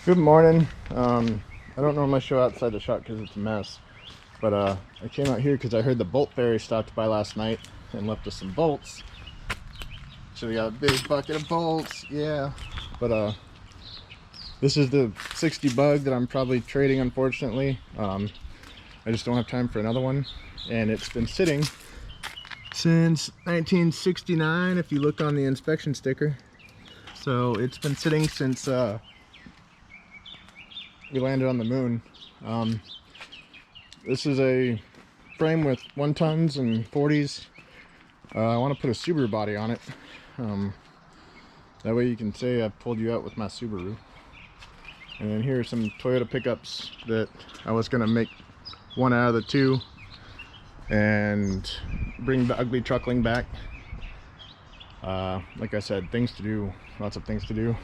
Good morning. I don't normally show outside the shop because it's a mess, but I came out here because I heard the bolt fairy stopped by last night and left us some bolts. So we got a big bucket of bolts, yeah. But this is the 60 bug that I'm probably trading, unfortunately. I just don't have time for another one, and it's been sitting since 1969 if you look on the inspection sticker. So it's been sitting since we landed on the moon. This is a frame with 1 tons and 40s. I want to put a Subaru body on it. That way you can say I pulled you out with my Subaru. And then here are some Toyota pickups that I was going to make one out of the two and bring the ugly truckling back. Like I said, things to do, lots of things to do.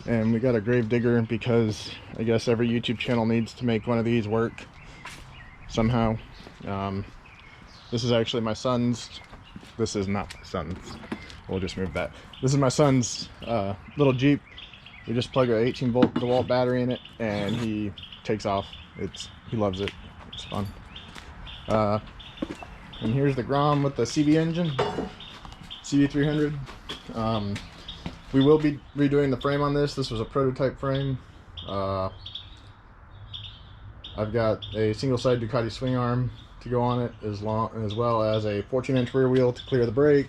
And we got a grave digger because I guess every YouTube channel needs to make one of these work somehow. This is actually my son's. This is not my son's. We'll just move that. This is my son's little Jeep. We just plug an 18 volt DeWalt battery in it and he takes off. He loves it. It's fun. And here's the Grom with the CV engine, CV300. We will be redoing the frame on this. This was a prototype frame. I've got a single-side Ducati swing arm to go on it, as well as a 14-inch rear wheel to clear the brake.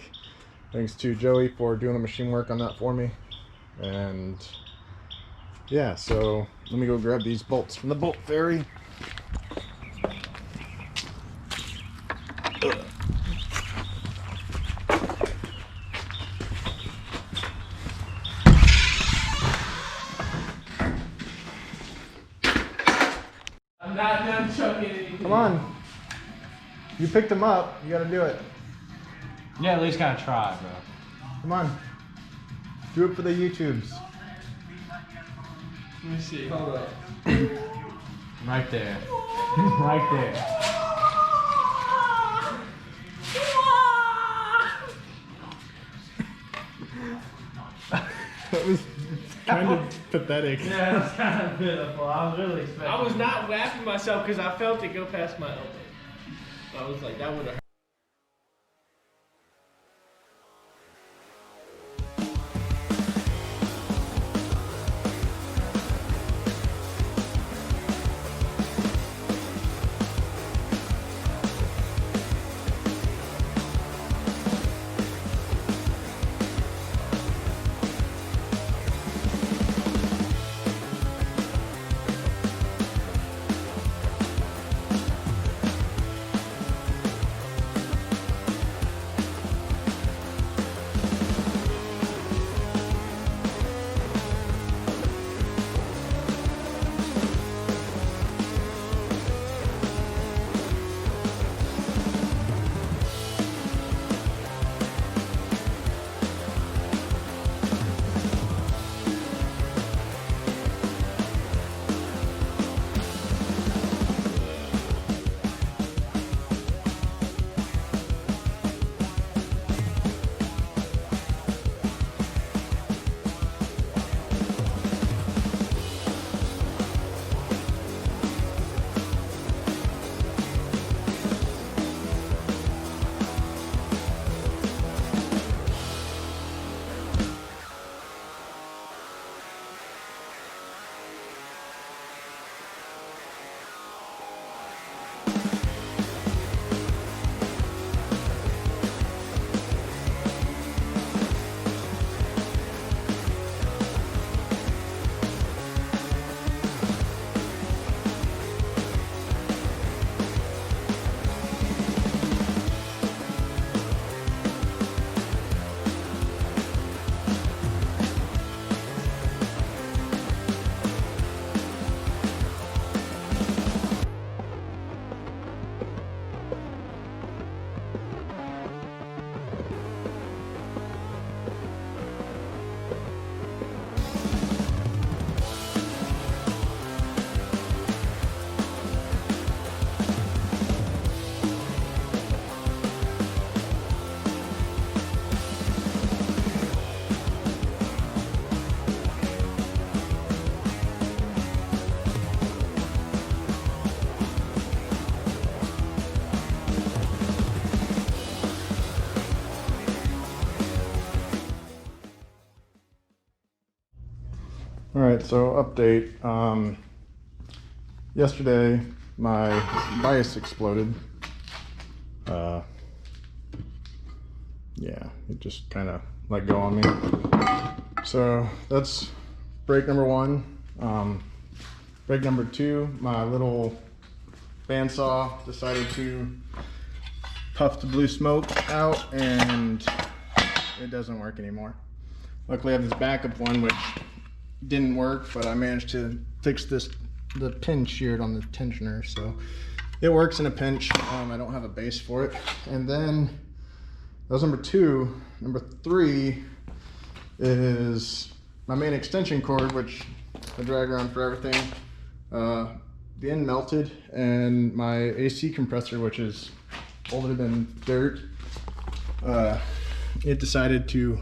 Thanks to Joey for doing the machine work on that for me. And yeah, so let me go grab these bolts from the bolt fairy. I'm not done chucking anything. Come on. You picked them up. You got to do it. Yeah, at least gotta try, bro. Come on. Do it for the YouTubes. Let me see. Hold up. Right there. Right there. That was kind of pathetic. Yeah, that's kind of pitiful. I was really expecting. I was not laughing myself because I felt it go past my elbow. I was like, that would have hurt. All right, so update. Yesterday my bias exploded. Yeah, it just kind of let go on me. So that's break number one. Break number two, my little bandsaw decided to puff the blue smoke out and it doesn't work anymore. Luckily I have this backup one which didn't work, but I managed to fix the pin sheared on the tensioner, so it works in a pinch. I don't have a base for it. And then that was number two. Number three is my main extension cord, which I drag around for everything. The end melted, and my AC compressor, which is older than dirt, it decided to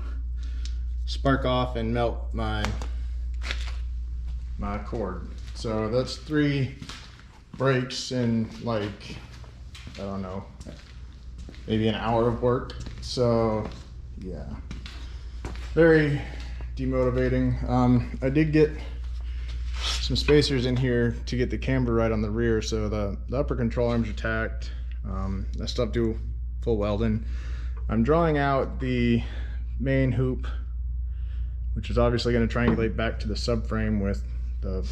spark off and melt my cord. So that's 3 breaks in, like, I don't know, maybe an hour of work. So yeah, very demotivating. I did get some spacers in here to get the camber right on the rear, so the upper control arms are tacked. I still have to do full welding. I'm drawing out the main hoop, which is obviously going to triangulate back to the subframe with the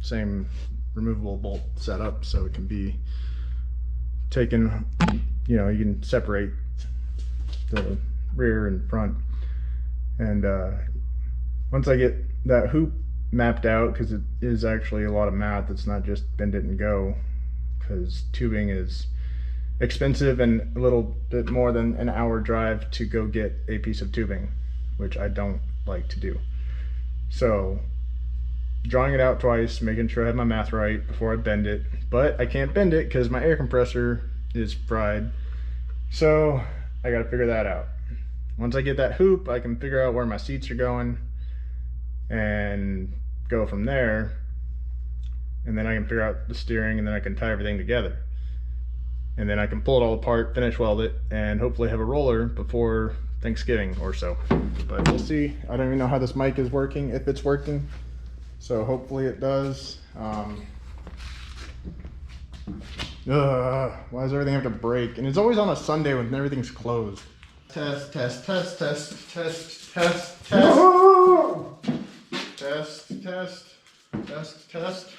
same removable bolt setup, so it can be taken, you know, you can separate the rear and front. And once I get that hoop mapped out, because it is actually a lot of math, it's not just bend it and go, because tubing is expensive and a little bit more than an hour drive to go get a piece of tubing, which I don't like to do. So drawing it out twice, making sure I have my math right before I bend it, but I can't bend it because my air compressor is fried, so I got to figure that out. Once I get that hoop, I can figure out where my seats are going and go from there, and then I can figure out the steering, and then I can tie everything together, and then I can pull it all apart, finish weld it, and hopefully have a roller before Thanksgiving or so. But we'll see. I don't even know how this mic is working, if it's working, so hopefully it does. Why does everything have to break? And it's always on a Sunday when everything's closed. Test, test, test, test, test, test, test. Test, test, test, test.